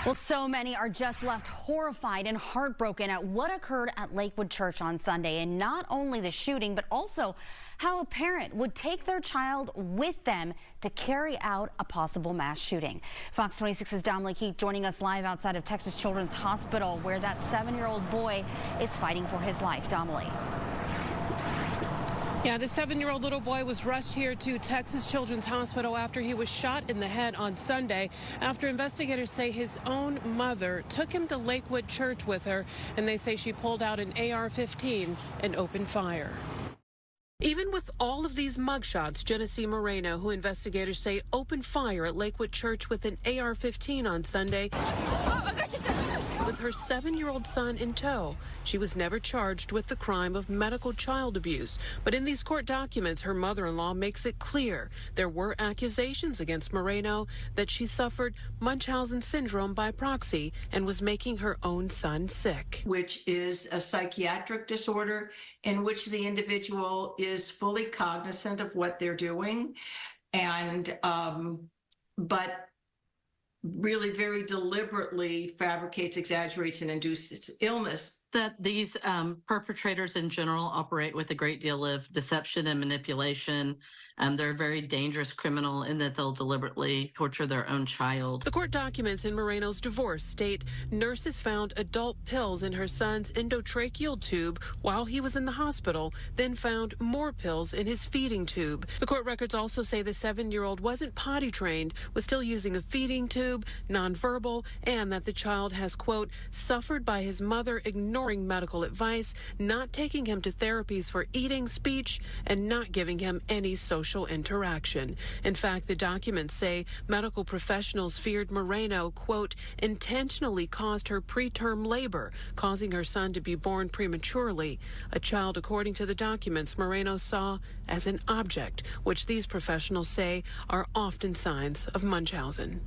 Well, so many are just left horrified and heartbroken at what occurred at Lakewood Church on Sunday. And not only the shooting, but also how a parent would take their child with them to carry out a possible mass shooting. Fox 26's Damali Keith joining us live outside of Texas Children's Hospital, where that 7-year-old boy is fighting for his life. Damali. Yeah, the 7-year-old little boy was rushed here to Texas Children's Hospital after he was shot in the head on Sunday, after investigators say his own mother took him to Lakewood Church with her, and they say she pulled out an AR-15 and opened fire. Even with all of these mugshots, Genesee Moreno, who investigators say opened fire at Lakewood Church with an AR-15 on Sunday, with her 7-year-old son in tow. She was never charged with the crime of medical child abuse. But in these court documents, her mother-in-law makes it clear there were accusations against Moreno that she suffered Munchausen syndrome by proxy and was making her own son sick. Which is a psychiatric disorder in which the individual is fully cognizant of what they're doing, and but really very deliberately fabricates, exaggerates, and induces illness. That these perpetrators in general operate with a great deal of deception and manipulation. They're a very dangerous criminal in that they'll deliberately torture their own child. The court documents in Moreno's divorce state nurses found adult pills in her son's endotracheal tube while he was in the hospital, then found more pills in his feeding tube. The court records also say the 7-year-old wasn't potty trained, was still using a feeding tube, nonverbal, and that the child has, quote, suffered by his mother ignoring medical advice, not taking him to therapies for eating, speech, and not giving him any social interaction. In fact, the documents say medical professionals feared Moreno, quote, intentionally caused her preterm labor, causing her son to be born prematurely. A child, according to the documents, Moreno saw as an object, which these professionals say are often signs of Munchausen.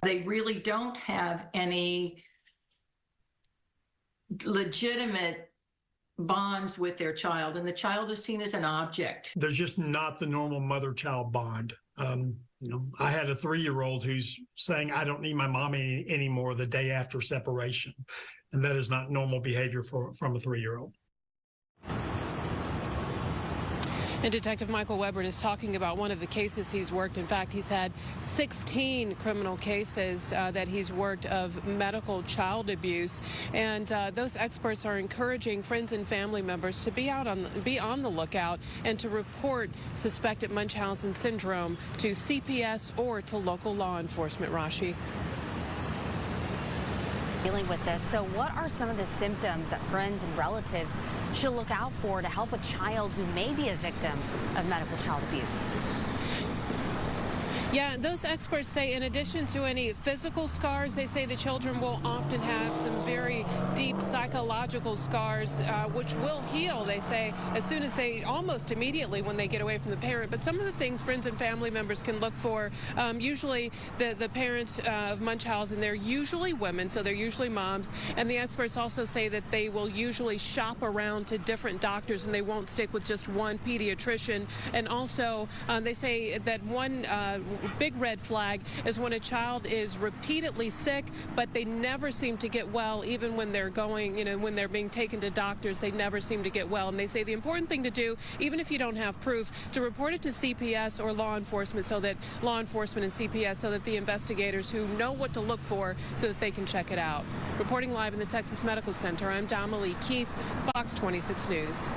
They really don't have any legitimate bonds with their child, and the child is seen as an object. There's just not the normal mother-child bond. I had a 3-year-old who's saying, I don't need my mommy anymore the day after separation. And that is not normal behavior from a 3-year-old. And Detective Michael Weber is talking about one of the cases he's worked. In fact, he's had 16 criminal cases that he's worked of medical child abuse. And those experts are encouraging friends and family members to be on the lookout and to report suspected Munchausen syndrome to CPS or to local law enforcement. Rashi. Dealing with this. So what are some of the symptoms that friends and relatives should look out for to help a child who may be a victim of medical child abuse? Yeah, those experts say in addition to any physical scars, they say the children will often have some very deep psychological scars, which will heal, they say, as soon as almost immediately when they get away from the parent. But some of the things friends and family members can look for, usually the parents of Munchausen, they're usually women, so they're usually moms. And the experts also say that they will usually shop around to different doctors and they won't stick with just one pediatrician. And also, they say that one big red flag is when a child is repeatedly sick, but they never seem to get well, even when they're going, when they're being taken to doctors, they never seem to get well. And they say the important thing to do, even if you don't have proof, to report it to CPS or law enforcement, so that law enforcement and CPS, so that the investigators who know what to look for, so that they can check it out. Reporting live in the Texas Medical Center, I'm Damali Keith, Fox 26 News.